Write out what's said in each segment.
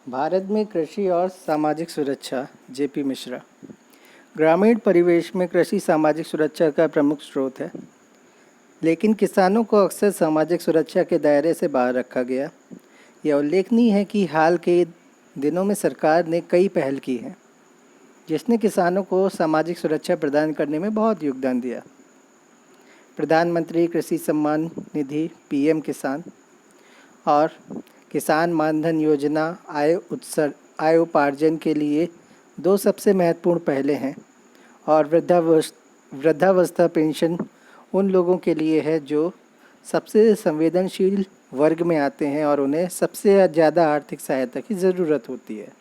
भारत में कृषि और सामाजिक सुरक्षा। जेपी मिश्रा। ग्रामीण परिवेश में कृषि सामाजिक सुरक्षा का प्रमुख स्रोत है, लेकिन किसानों को अक्सर सामाजिक सुरक्षा के दायरे से बाहर रखा गया। यह उल्लेखनीय है कि हाल के दिनों में सरकार ने कई पहल की हैं, जिसने किसानों को सामाजिक सुरक्षा प्रदान करने में बहुत योगदान दिया। प्रधानमंत्री कृषि सम्मान निधि पीएम किसान और किसान मानधन योजना आय उपार्जन के लिए दो सबसे महत्वपूर्ण पहलें हैं, और वृद्धावस्था पेंशन उन लोगों के लिए है जो सबसे संवेदनशील वर्ग में आते हैं और उन्हें सबसे ज़्यादा आर्थिक सहायता की ज़रूरत होती है।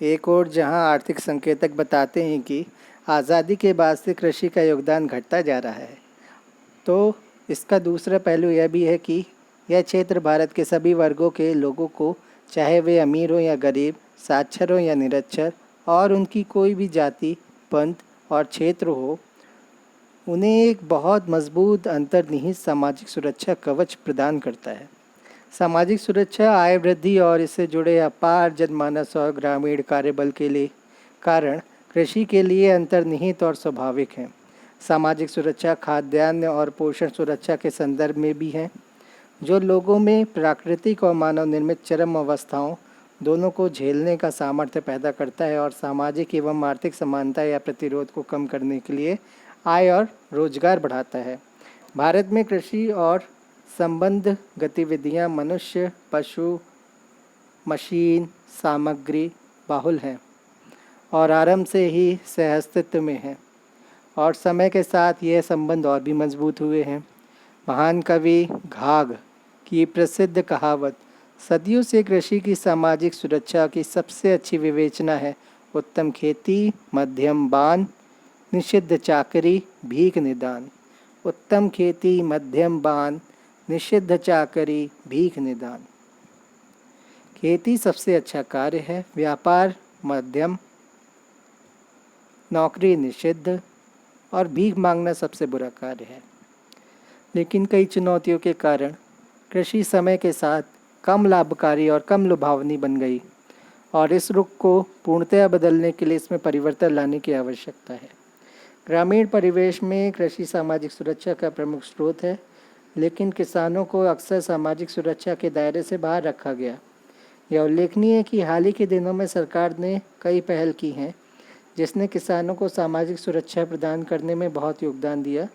एक और जहां आर्थिक संकेतक बताते हैं कि आज़ादी के बाद से कृषि का योगदान घटता जा रहा है, तो इसका दूसरा पहलू यह भी है कि यह क्षेत्र भारत के सभी वर्गों के लोगों को, चाहे वे अमीर हो या गरीब, साक्षर हो या निरक्षर, और उनकी कोई भी जाति, पंथ और क्षेत्र हो, उन्हें एक बहुत मजबूत अंतर्निहित सामाजिक सुरक्षा कवच प्रदान करता है। सामाजिक सुरक्षा आय वृद्धि और इससे जुड़े अपार जनमानस और ग्रामीण कार्यबल के लिए कारण कृषि के लिए अंतर्निहित और स्वाभाविक है। सामाजिक सुरक्षा खाद्यान्न और पोषण सुरक्षा के संदर्भ में भी है, जो लोगों में प्राकृतिक और मानव निर्मित चरम अवस्थाओं दोनों को झेलने का सामर्थ्य पैदा करता है और सामाजिक एवं आर्थिक समानता या प्रतिरोध को कम करने के लिए आय और रोजगार बढ़ाता है। भारत में कृषि और संबद्ध गतिविधियां मनुष्य, पशु, मशीन, सामग्री बाहुल हैं और आरंभ से ही सहअस्तित्व में हैं, और समय के साथ यह संबंध और भी मजबूत हुए हैं। महान कवि घाघ की प्रसिद्ध कहावत सदियों से कृषि की सामाजिक सुरक्षा की सबसे अच्छी विवेचना है: उत्तम खेती, मध्यम बान, निषिद्ध चाकरी, भीख निदान। उत्तम खेती, मध्यम बान, निषिद्ध चाकरी, भीख निदान। खेती सबसे अच्छा कार्य है, व्यापार मध्यम, नौकरी निषिद्ध और भीख मांगना सबसे बुरा कार्य है। लेकिन कई चुनौतियों के कारण कृषि समय के साथ कम लाभकारी और कम लुभावनी बन गई, और इस रुख को पूर्णतया बदलने के लिए इसमें परिवर्तन लाने की आवश्यकता है। ग्रामीण परिवेश में कृषि सामाजिक सुरक्षा का प्रमुख स्रोत है, लेकिन किसानों को अक्सर सामाजिक सुरक्षा के दायरे से बाहर रखा गया। यह उल्लेखनीय है कि हाल ही के दिनों में सरकार ने कई पहल की हैं, जिसने किसानों को सामाजिक सुरक्षा प्रदान करने में बहुत योगदान दिया।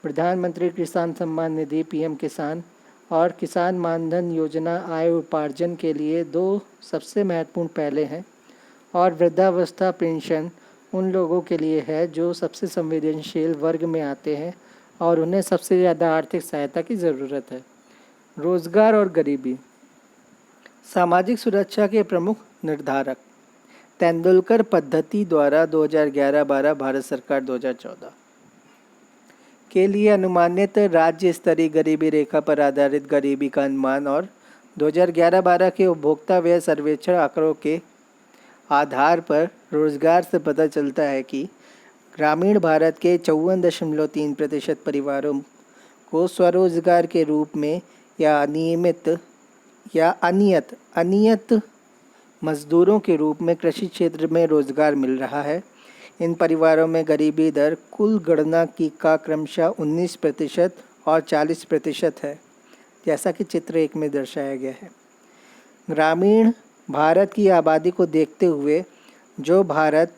प्रधानमंत्री किसान सम्मान निधि पीएम किसान और किसान मानधन योजना आय उपार्जन के लिए दो सबसे महत्वपूर्ण पहलें हैं, और वृद्धावस्था पेंशन उन लोगों के लिए है जो सबसे संवेदनशील वर्ग में आते हैं और उन्हें सबसे ज़्यादा आर्थिक सहायता की ज़रूरत है। रोजगार और गरीबी। सामाजिक सुरक्षा के प्रमुख निर्धारक। तेंदुलकर पद्धति द्वारा 2011-12 भारत सरकार 2014 के लिए अनुमानित राज्य स्तरीय गरीबी रेखा पर आधारित गरीबी का अनुमान और 2011-12 के उपभोक्ता व्यय सर्वेक्षण आंकड़ों के आधार पर रोजगार से पता चलता है कि ग्रामीण भारत के 54.3% परिवारों को स्वरोजगार के रूप में या अनियत मजदूरों के रूप में कृषि क्षेत्र में रोजगार मिल रहा है। इन परिवारों में गरीबी दर कुल गणना की का क्रमशः 19% और 40% है, जैसा कि चित्र 1 में दर्शाया गया है। ग्रामीण भारत की आबादी को देखते हुए, जो भारत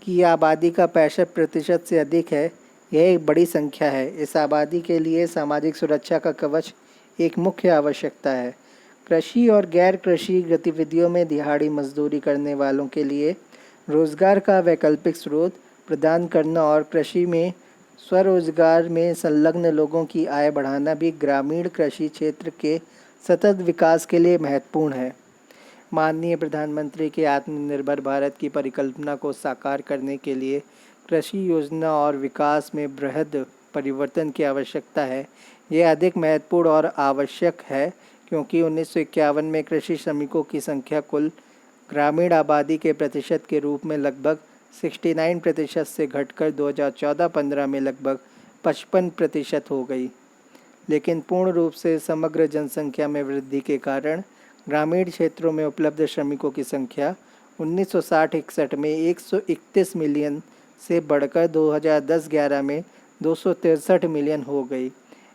की आबादी का 65% से अधिक है, यह एक बड़ी संख्या है। इस आबादी के लिए सामाजिक सुरक्षा का कवच एक मुख्य आवश्यकता है। कृषि और गैर कृषि गतिविधियों में दिहाड़ी मजदूरी करने वालों के लिए रोजगार का वैकल्पिक स्रोत प्रदान करना और कृषि में स्वरोजगार में संलग्न लोगों की आय बढ़ाना भी ग्रामीण कृषि क्षेत्र के सतत विकास के लिए महत्वपूर्ण है। माननीय प्रधानमंत्री के आत्मनिर्भर भारत की परिकल्पना को साकार करने के लिए कृषि योजना और विकास में बृहद परिवर्तन की आवश्यकता है। यह अधिक महत्वपूर्ण और आवश्यक है क्योंकि 1951 में कृषि श्रमिकों की संख्या कुल ग्रामीण आबादी के प्रतिशत के रूप में लगभग 69% से घटकर 2014-15 में लगभग 55% हो गई। लेकिन पूर्ण रूप से समग्र जनसंख्या में वृद्धि के कारण ग्रामीण क्षेत्रों में उपलब्ध श्रमिकों की संख्या 1960-61 में 131 मिलियन से बढ़कर 2010-11 में 263 मिलियन हो गई।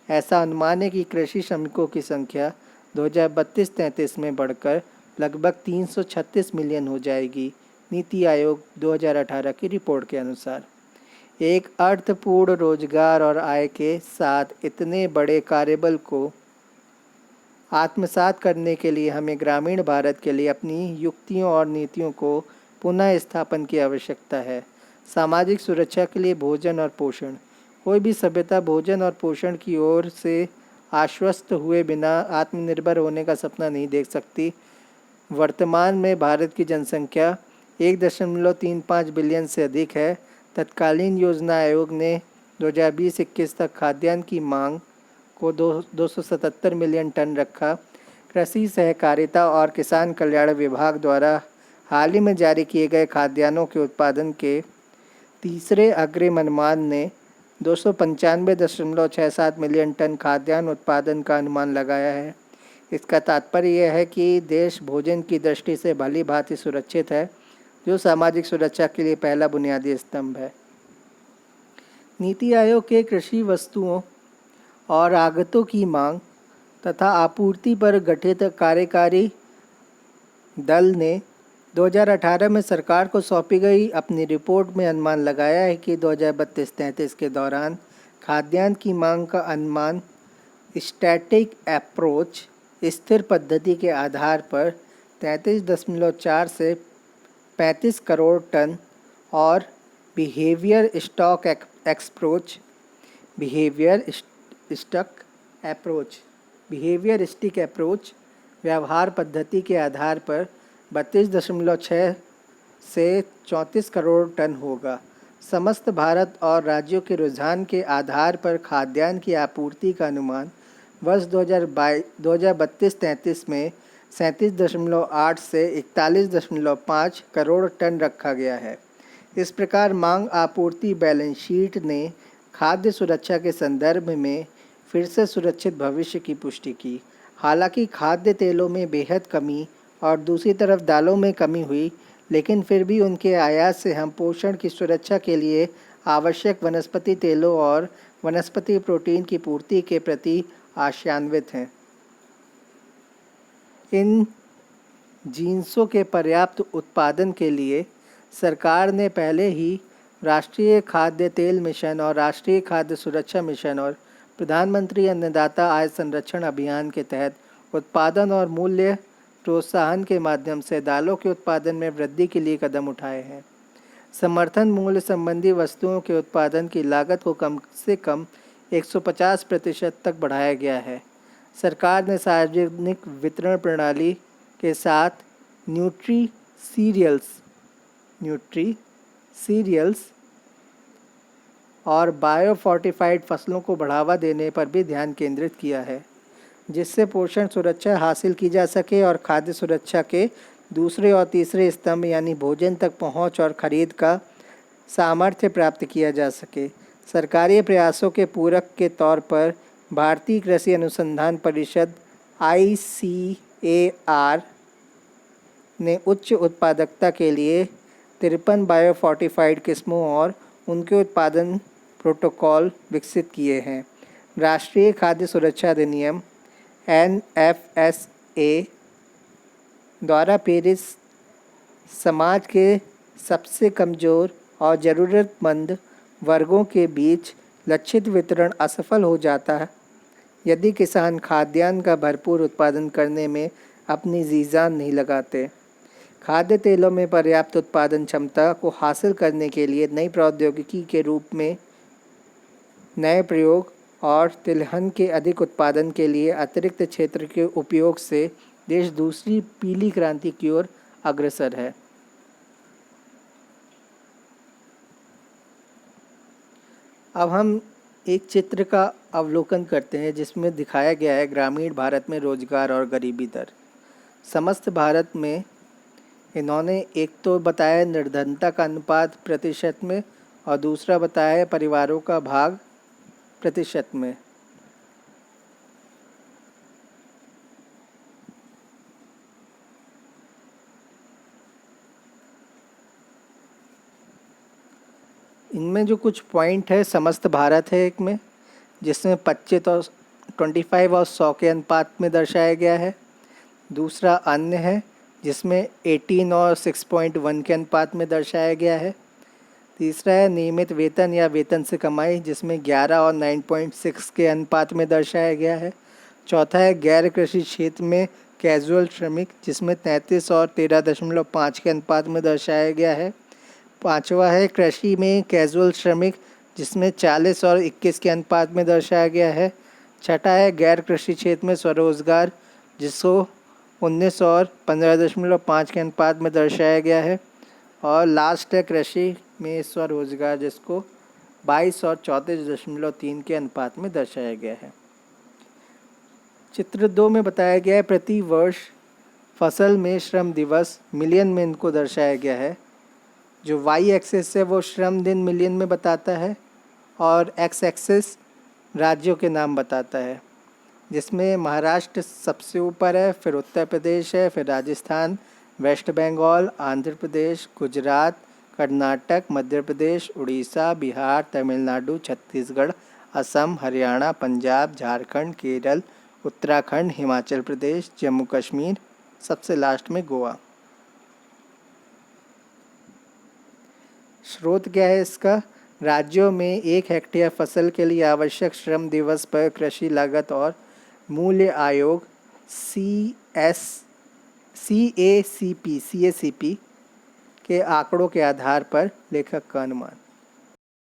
ऐसा अनुमान है कि कृषि श्रमिकों की संख्या 2032-33 में बढ़कर लगभग 336 मिलियन हो जाएगी, नीति आयोग 2018 की रिपोर्ट के अनुसार। एक अर्थपूर्ण रोजगार और आय के साथ इतने बड़े कार्यबल को आत्मसात करने के लिए हमें ग्रामीण भारत के लिए अपनी युक्तियों और नीतियों को पुनः स्थापन की आवश्यकता है। सामाजिक सुरक्षा के लिए भोजन और पोषण। कोई भी सभ्यता भोजन और पोषण की ओर से आश्वस्त हुए बिना आत्मनिर्भर होने का सपना नहीं देख सकती। वर्तमान में भारत की जनसंख्या 1.35 बिलियन से अधिक है। तत्कालीन योजना आयोग ने 2020-21 तक खाद्यान्न की मांग को 277 मिलियन टन रखा। कृषि सहकारिता और किसान कल्याण विभाग द्वारा हाल ही में जारी किए गए खाद्यान्नों के उत्पादन के तीसरे अग्रिम अनुमान ने 295.67 मिलियन टन खाद्यान्न उत्पादन का अनुमान लगाया है। इसका तात्पर्य यह है कि देश भोजन की दृष्टि से भली भांति सुरक्षित है, जो सामाजिक सुरक्षा के लिए पहला बुनियादी स्तंभ है। नीति आयोग के कृषि वस्तुओं और आगतों की मांग तथा आपूर्ति पर गठित कार्यकारी दल ने 2018 में सरकार को सौंपी गई अपनी रिपोर्ट में अनुमान लगाया है कि 2032-33 के दौरान खाद्यान्न की मांग का अनुमान स्टैटिक अप्रोच स्थिर पद्धति के आधार पर 33.4 से 35 करोड़ टन और बिहेवियर स्टिक अप्रोच व्यवहार पद्धति के आधार पर 32.6 से 34 करोड़ टन होगा। समस्त भारत और राज्यों के रुझान के आधार पर खाद्यान्न की आपूर्ति का अनुमान वर्ष 2032-33 में 37.8 से 41.5 करोड़ टन रखा गया है। इस प्रकार मांग आपूर्ति बैलेंस शीट ने खाद्य सुरक्षा के संदर्भ में फिर से सुरक्षित भविष्य की पुष्टि की। हालांकि खाद्य तेलों में बेहद कमी और दूसरी तरफ दालों में कमी हुई, लेकिन फिर भी उनके आयात से हम पोषण की सुरक्षा के लिए आवश्यक वनस्पति तेलों और वनस्पति प्रोटीन की पूर्ति के प्रति आशान्वित हैं। इन जिन्सों के पर्याप्त उत्पादन के लिए सरकार ने पहले ही राष्ट्रीय खाद्य तेल मिशन और राष्ट्रीय खाद्य सुरक्षा मिशन और प्रधानमंत्री अन्नदाता आय संरक्षण अभियान के तहत उत्पादन और मूल्य प्रोत्साहन के माध्यम से दालों के उत्पादन में वृद्धि के लिए कदम उठाए हैं। समर्थन मूल्य संबंधी वस्तुओं के उत्पादन की लागत को कम से कम 150% तक बढ़ाया गया है। सरकार ने सार्वजनिक वितरण प्रणाली के साथ न्यूट्री सीरियल्स और बायोफोर्टिफाइड फसलों को बढ़ावा देने पर भी ध्यान केंद्रित किया है, जिससे पोषण सुरक्षा हासिल की जा सके और खाद्य सुरक्षा के दूसरे और तीसरे स्तंभ यानी भोजन तक पहुंच और खरीद का सामर्थ्य प्राप्त किया जा सके। सरकारी प्रयासों के पूरक के तौर पर भारतीय कृषि अनुसंधान परिषद ICAR ने उच्च उत्पादकता के लिए 53 बायोफोर्टिफाइड किस्मों और उनके उत्पादन प्रोटोकॉल विकसित किए हैं। राष्ट्रीय खाद्य सुरक्षा अधिनियम NFSA द्वारा पेरिस समाज के सबसे कमज़ोर और ज़रूरतमंद वर्गों के बीच लक्षित वितरण असफल हो जाता है यदि किसान खाद्यान्न का भरपूर उत्पादन करने में अपनी जी जान नहीं लगाते। खाद्य तेलों में पर्याप्त उत्पादन क्षमता को हासिल करने के लिए नई प्रौद्योगिकी के रूप में नए प्रयोग और तिलहन के अधिक उत्पादन के लिए अतिरिक्त क्षेत्र के उपयोग से देश दूसरी पीली क्रांति की ओर अग्रसर है। अब हम एक चित्र का अवलोकन करते हैं जिसमें दिखाया गया है ग्रामीण भारत में रोजगार और गरीबी दर। समस्त भारत में इन्होंने एक तो बताया निर्धनता का अनुपात प्रतिशत में और दूसरा बताया है परिवारों का भाग प्रतिशत में। इनमें जो कुछ पॉइंट है, समस्त भारत है एक में, जिसमें 25 और 25 और 100 के अनुपात में दर्शाया गया है। दूसरा अन्य है, जिसमें 18 और 6.1 के अनुपात में दर्शाया गया है। तीसरा है नियमित वेतन या वेतन से कमाई, जिसमें 11 और 9.6 के अनुपात में दर्शाया गया है। चौथा है गैर कृषि क्षेत्र में कैजुअल श्रमिक, जिसमें 33 और 13.5 के अनुपात में दर्शाया गया है। पांचवा है कृषि में कैजुअल श्रमिक, जिसमें 40 और 21 के अनुपात में दर्शाया गया है। छठा है गैर कृषि क्षेत्र में स्वरोजगार, जिसको 19 और 15.5 के अनुपात में दर्शाया गया है। और लास्ट है कृषि में स्वरोजगार, जिसको 22 और 34.3 के अनुपात में दर्शाया गया है। चित्र 2 में बताया गया है प्रति वर्ष फसल में श्रम दिवस, मिलियन में इनको दर्शाया गया है। जो वाई एक्सिस है वो श्रम दिन मिलियन में बताता है और एक्स एक्सिस राज्यों के नाम बताता है, जिसमें महाराष्ट्र सबसे ऊपर है, फिर उत्तर प्रदेश है, फिर राजस्थान, वेस्ट बंगाल, आंध्र प्रदेश, गुजरात, कर्नाटक, मध्य प्रदेश, उड़ीसा, बिहार, तमिलनाडु, छत्तीसगढ़, असम, हरियाणा, पंजाब, झारखंड, केरल, उत्तराखंड, हिमाचल प्रदेश, जम्मू कश्मीर, सबसे लास्ट में गोवा। स्रोत क्या है इसका? राज्यों में 1 हेक्टेयर फसल के लिए आवश्यक श्रम दिवस पर कृषि लागत और मूल्य आयोग CACP के आंकड़ों के आधार पर लेखक का अनुमान।